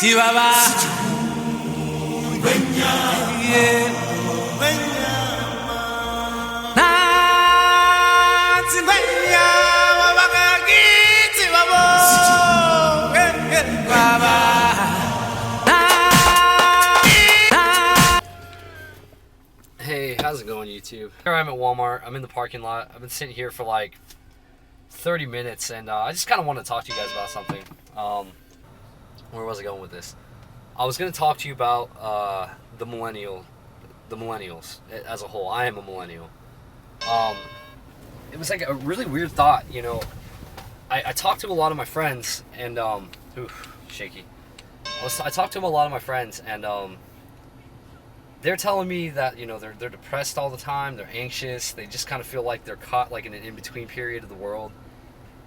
Chihuahua. Yeah. Na Chihuahua, wabakaki Chihuahua. Baba. Hey, how's it going, YouTube? Here I'm at Walmart. I'm in the parking lot. I've been sitting here for like 30 minutes, and I just kind of want to talk to you guys about something. Where was I going with this? I was going to talk to you about the millennials as a whole. I am a millennial. It was like a really weird thought, you know. I talked to a lot of my friends, and shaky. I talked to a lot of my friends, and they're telling me that, you know, they're depressed all the time. They're anxious. They just kind of feel like they're caught like in an in-between period of the world.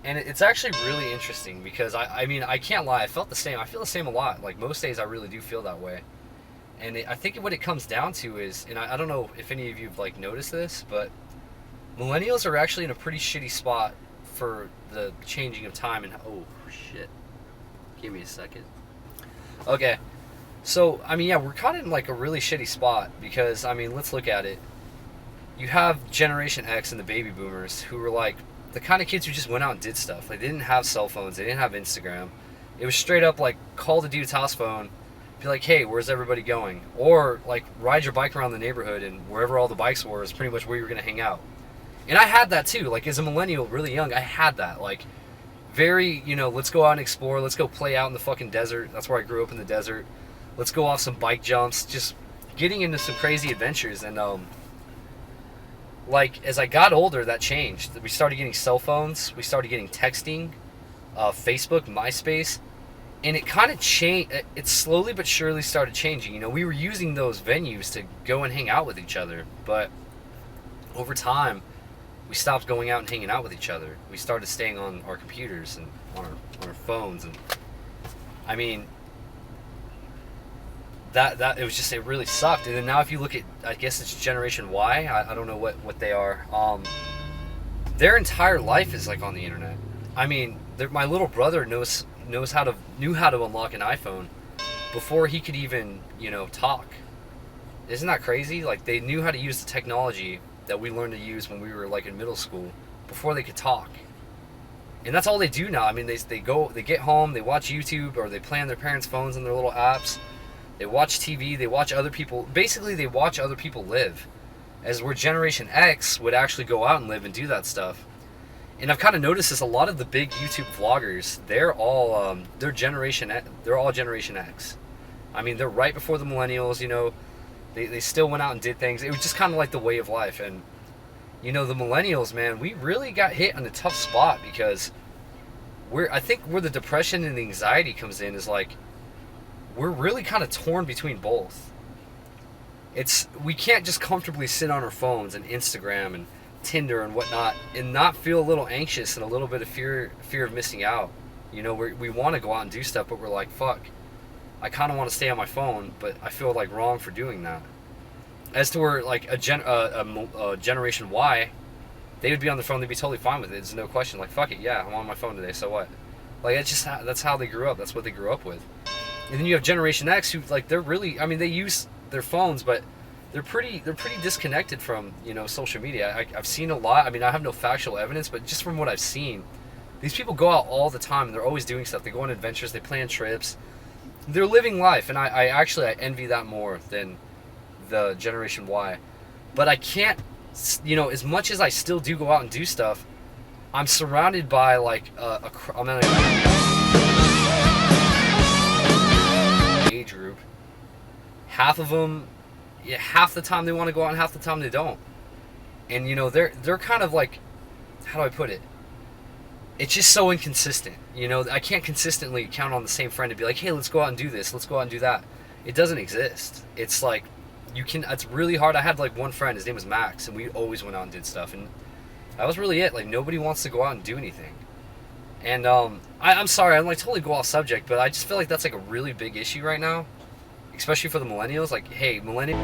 And it's actually really interesting because I mean, I can't lie. I felt the same. I feel the same a lot. Like most days I really do feel that way. And I think what it comes down to is, and I don't know if any of you have like noticed this, but millennials are actually in a pretty shitty spot for the changing of time. And oh shit, give me a second. Okay, so I mean, yeah, we're caught in like a really shitty spot because I mean, let's look at it. You have Generation X and the baby boomers who were like the kind of kids who just went out and did stuff. They didn't have cell phones. They didn't have Instagram. It was straight up like call the dude's house phone, be like, hey, where's everybody going? Or like ride your bike around the neighborhood, and wherever all the bikes were is pretty much where you were going to hang out. And I had that too. Like as a millennial, really young, I had that. Like very, you know, let's go out and explore. Let's go play out in the fucking desert. That's where I grew up, in the desert. Let's go off some bike jumps. Just getting into some crazy adventures. And like as I got older, that changed. We started getting cell phones. We started getting texting, Facebook, MySpace, and it kind of changed. It slowly but surely started changing. You know, we were using those venues to go and hang out with each other, but over time, we stopped going out and hanging out with each other. We started staying on our computers and on our phones, and I mean, that it was just, it really sucked. And then now if you look at, I guess it's Generation Y, I don't know what they are, their entire life is like on the internet. I mean, my little brother knew how to unlock an iPhone before he could even, you know, talk. Isn't that crazy? Like they knew how to use the technology that we learned to use when we were like in middle school before they could talk. And that's all they do now. I mean, they get home, they watch YouTube, or they play on their parents' phones and their little apps. They watch TV, they watch other people. Basically, they watch other people live. As where Generation X would actually go out and live and do that stuff. And I've kind of noticed this, a lot of the big YouTube vloggers, they're all all Generation X. I mean, they're right before the millennials, you know. They still went out and did things. It was just kind of like the way of life. And, you know, the millennials, man, we really got hit on a tough spot because I think where the depression and the anxiety comes in is like, we're really kind of torn between both. We can't just comfortably sit on our phones and Instagram and Tinder and whatnot and not feel a little anxious and a little bit of fear of missing out. You know, we want to go out and do stuff, but we're like, fuck, I kind of want to stay on my phone, but I feel like wrong for doing that. As to where like a Generation Y, they would be on the phone, they'd be totally fine with it. There's no question. Like, fuck it, yeah, I'm on my phone today, so what? Like, that's how they grew up. That's what they grew up with. And then you have Generation X who, like, they're really, I mean, they use their phones, but they're pretty disconnected from, you know, social media. I've seen a lot. I mean, I have no factual evidence, but just from what I've seen, these people go out all the time and they're always doing stuff. They go on adventures, they plan trips. They're living life, and I actually envy that more than the Generation Y. But I can't, you know, as much as I still do go out and do stuff, I'm surrounded by like I'm in age group. Half of them, yeah, half the time they want to go out and half the time they don't. And you know, they're kind of like, how do I put it? It's just so inconsistent. You know, I can't consistently count on the same friend to be like, hey, let's go out and do this, let's go out and do that. It doesn't exist. It's like, it's really hard. I had like one friend, his name was Max, and we always went out and did stuff, and that was really it. Like, nobody wants to go out and do anything. And I'm sorry, I'm like totally go off subject, but I just feel like that's like a really big issue right now, especially for the millennials. Like, hey, millennials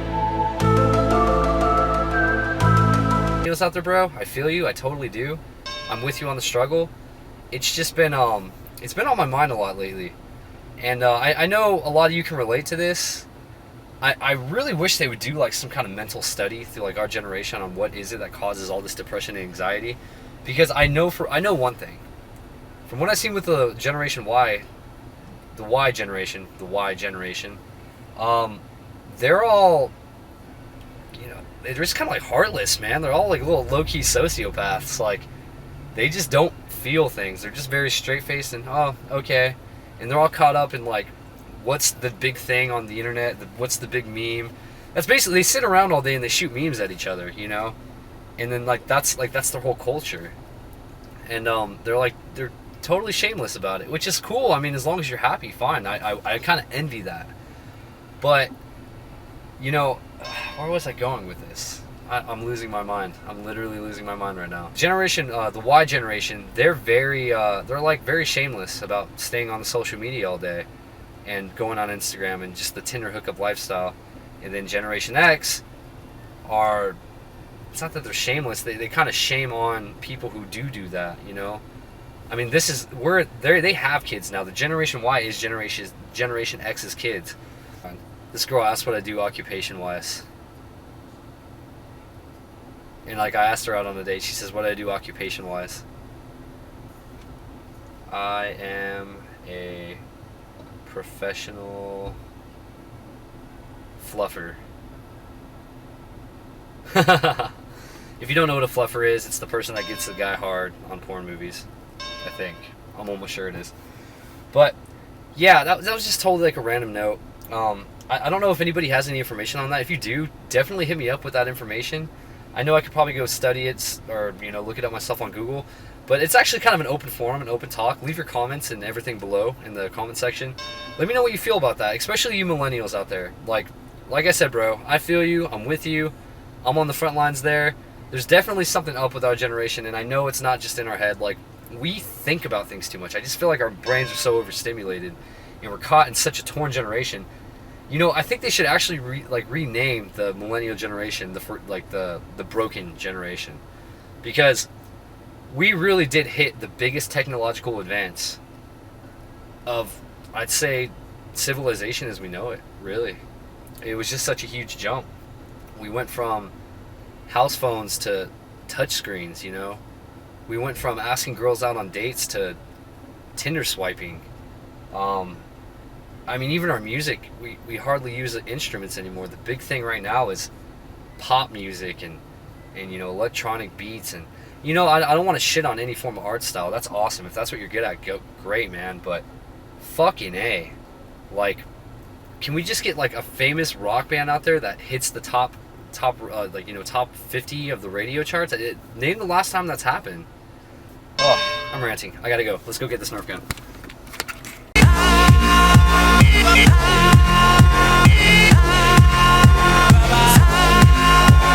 out there, bro, I feel you. I totally do. I'm with you on the struggle. It's just been it's been on my mind a lot lately. And I know a lot of you can relate to this. I really wish they would do like some kind of mental study through like our generation on what is it that causes all this depression and anxiety, because I know one thing from what I've seen with the Generation Y, the Y generation, they're all, you know, they're just kind of like heartless, man. They're all like little low-key sociopaths. Like, they just don't feel things. They're just very straight-faced and, oh, okay. And they're all caught up in like, what's the big thing on the internet? What's the big meme? That's basically, they sit around all day and they shoot memes at each other, you know? And then that's their whole culture. And they're totally shameless about it, which is cool. I mean, as long as you're happy, fine. I kind of envy that. But, you know, where was I going with this? I'm losing my mind. I'm literally losing my mind right now. The Y generation, they're very shameless about staying on the social media all day and going on Instagram and just the Tinder hookup lifestyle. And then Generation X it's not that they're shameless, they kind of shame on people who do that, you know? I mean, they have kids now. The Generation Y is Generation X's kids. This girl asked what I do occupation-wise. And like, I asked her out on a date, she says, what do I do occupation-wise? I am a professional fluffer. If you don't know what a fluffer is, it's the person that gets the guy hard on porn movies. I think. I'm almost sure it is. But yeah, that was just totally like a random note. I don't know if anybody has any information on that. If you do, definitely hit me up with that information. I know I could probably go study it or, you know, look it up myself on Google. But it's actually kind of an open forum, an open talk. Leave your comments and everything below in the comment section. Let me know what you feel about that, especially you millennials out there. Like I said, bro, I feel you. I'm with you. I'm on the front lines there. There's definitely something up with our generation, and I know it's not just in our head. Like, we think about things too much. I just feel like our brains are so overstimulated, and we're caught in such a torn generation. You know, I think they should actually rename the millennial generation the broken generation, because we really did hit the biggest technological advance of, I'd say, civilization as we know it. Really, it was just such a huge jump. We went from house phones to touch screens, you know. We went from asking girls out on dates to Tinder swiping. I mean, even our music, we hardly use instruments anymore. The big thing right now is pop music and you know, electronic beats. And, you know, I don't want to shit on any form of art style. That's awesome. If that's what you're good at, great, man. But fucking A. Like, can we just get like a famous rock band out there that hits the top 50 of the radio charts? Name the last time that's happened. Oh, I'm ranting. I gotta go. Let's go get this Nerf gun.